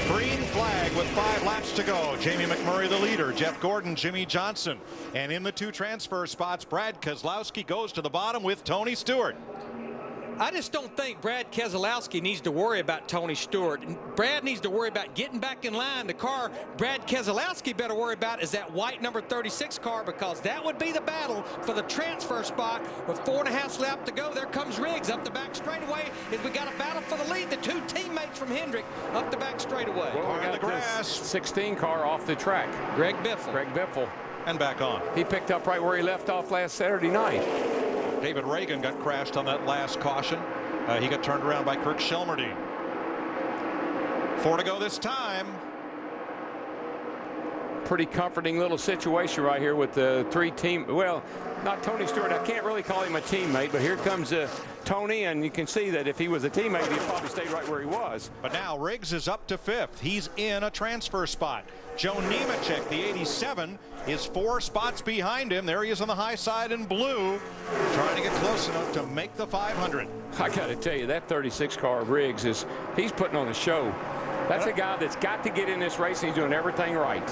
Green flag with 5 laps to go. Jamie McMurray the leader, Jeff Gordon, Jimmy Johnson. And in the 2 transfer spots, Brad Keselowski goes to the bottom with Tony Stewart. I just don't think Brad Keselowski needs to worry about Tony Stewart. Brad needs to worry about getting back in line. The car Brad Keselowski better worry about is that white number 36 car, because that would be the battle for the transfer spot with 4.5 laps to go. There comes Riggs up the back straightaway as we got a battle for the lead. The 2 teammates from Hendrick up the back straightaway. Well, we got the grass. 16 car off the track. Greg Biffle. And back on. He picked up right where he left off last Saturday night. David Reagan got crashed on that last caution. He got turned around by Kirk Shelmerdine. 4 to go this time. Pretty comforting little situation right here with the 3 team. Well, not Tony Stewart. I can't really call him a teammate, but here comes Tony, and you can see that if he was a teammate, he'd probably stay right where he was. But now Riggs is up to 5th. He's in a transfer spot. Joe Nemechek, the 87, is 4 spots behind him. There he is on the high side in blue, trying to get close enough to make the 500. I got to tell you, that 36 car of Riggs he's putting on a show. That's a guy that's got to get in this race, and he's doing everything right.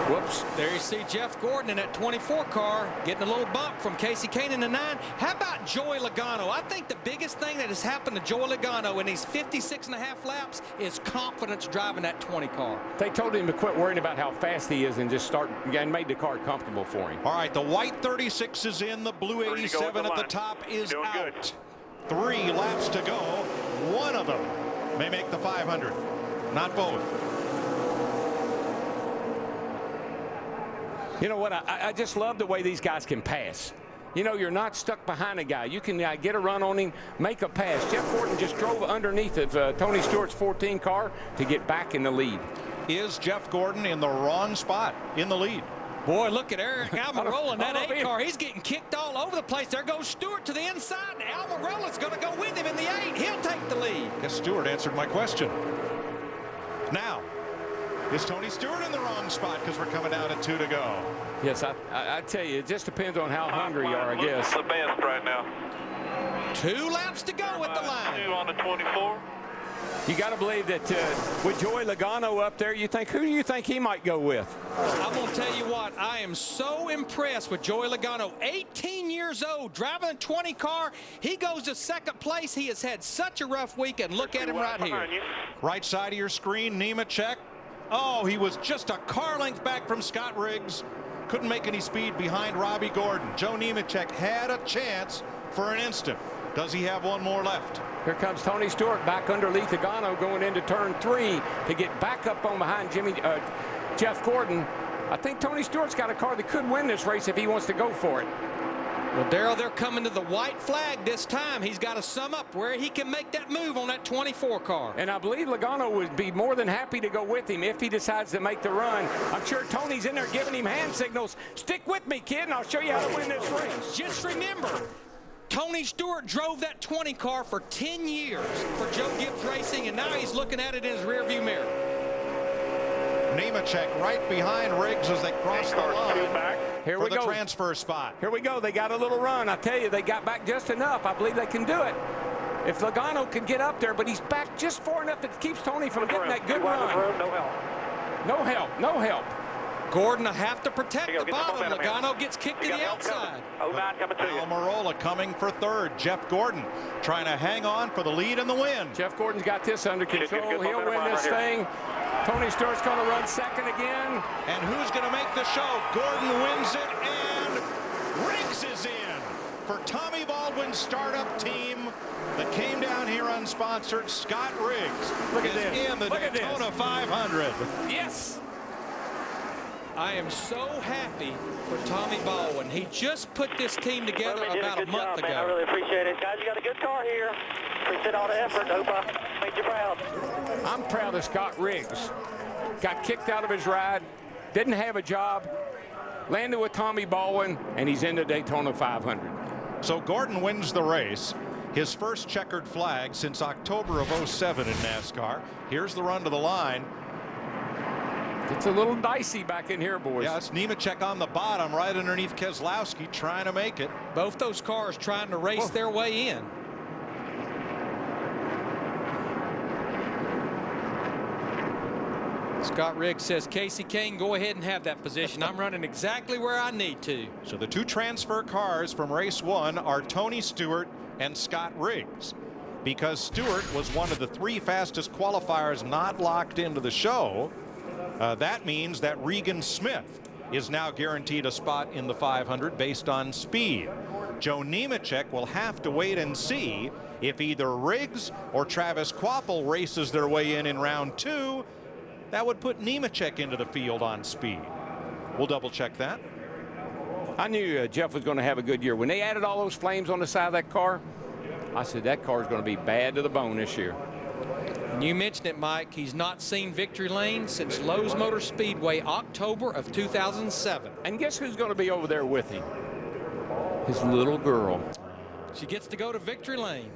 Whoops. There you see Jeff Gordon in that 24 car getting a little bump from Casey Kane in the 9. How about Joey Logano? I think the biggest thing that has happened to Joey Logano in these 56.5 laps is confidence driving that 20 car. They told him to quit worrying about how fast he is and just start and made the car comfortable for him. All right, the white 36 is in. The blue 87 at the top is out. Good. 3 laps to go. One of them may make the 500. Not both. You know what? I just love the way these guys can pass. You know, you're not stuck behind a guy. You can get a run on him, make a pass. Jeff Gordon just drove underneath of Tony Stewart's 14 car to get back in the lead. Is Jeff Gordon in the wrong spot in the lead? Boy, look at Eric Almirola in that 8 car. He's getting kicked all over the place. There goes Stewart to the inside, and Almirola's going to go with him in the 8. He'll take the lead. Guess Stewart answered my question. Now, is Tony Stewart in the wrong spot because we're coming down at 2 to go? Yes, I tell you, it just depends on how hungry you are, I guess. The best right now. 2 laps to go at the line. 2 on the 24. You got to believe that with Joey Logano up there, who do you think he might go with? I'm going to tell you what, I am so impressed with Joey Logano. 18 years old, driving a 20 car. He goes to 2nd place. He has had such a rough week, and look at him right here. Right side of your screen, Nemechek. Oh, he was just a car length back from Scott Riggs. Couldn't make any speed behind Robbie Gordon. Joe Nemechek had a chance for an instant. Does he have one more left? Here comes Tony Stewart back underneath Logano going into turn 3 to get back up on behind Jeff Gordon. I think Tony Stewart's got a car that could win this race if he wants to go for it. Well, Darrell, they're coming to the white flag this time. He's got to sum up where he can make that move on that 24 car. And I believe Logano would be more than happy to go with him if he decides to make the run. I'm sure Tony's in there giving him hand signals. Stick with me, kid, and I'll show you how to win this race. Just remember, Tony Stewart drove that 20 car for 10 years for Joe Gibbs Racing, and now he's looking at it in his rearview mirror. Nemechek right behind Riggs as they cross the line. Here for we the go. Transfer spot. Here we go. They got a little run. I tell you, they got back just enough. I believe they can do it. If Logano can get up there, but he's back just far enough that keeps Tony from getting that good run. No help. No help. No help. Gordon will have to protect the bottom. Logano gets kicked to the outside. Almirola coming for 3rd. Jeff Gordon trying to hang on for the lead and the win. Jeff Gordon's got this under control. He'll win this thing. Tony Stewart's going to run 2nd again. And who's going to make the show? Gordon wins it, and Riggs is in for Tommy Baldwin's startup team that came down here unsponsored. Scott Riggs is in the Daytona 500. Yes. I am so happy for Tommy Baldwin. He just put this team together about a month ago. Man. I really appreciate it. Guys, you got a good car here. Appreciate all the effort. Hope I made you proud. I'm proud of Scott Riggs. Got kicked out of his ride, didn't have a job, landed with Tommy Baldwin, and he's in the Daytona 500. So Gordon wins the race. His first checkered flag since October of '07 in NASCAR. Here's the run to the line. It's a little dicey back in here, boys. Yeah, it's Nemechek on the bottom, right underneath Keselowski, trying to make it. Both those cars trying to race their way in. Scott Riggs says, Casey Kane, go ahead and have that position. I'm running exactly where I need to. So the two transfer cars from race 1 are Tony Stewart and Scott Riggs. Because Stewart was one of the 3 fastest qualifiers not locked into the show, that means that Regan Smith is now guaranteed a spot in the 500 based on speed. Joe Nemechek will have to wait and see if either Riggs or Travis Kvapil races their way in round 2. That would put Nemechek into the field on speed. We'll double check that. I knew Jeff was going to have a good year. When they added all those flames on the side of that car, I said that car is going to be bad to the bone this year. And you mentioned it, Mike. He's not seen victory lane since Lowe's Motor Speedway, October of 2007. And guess who's going to be over there with him? His little girl. She gets to go to victory lane.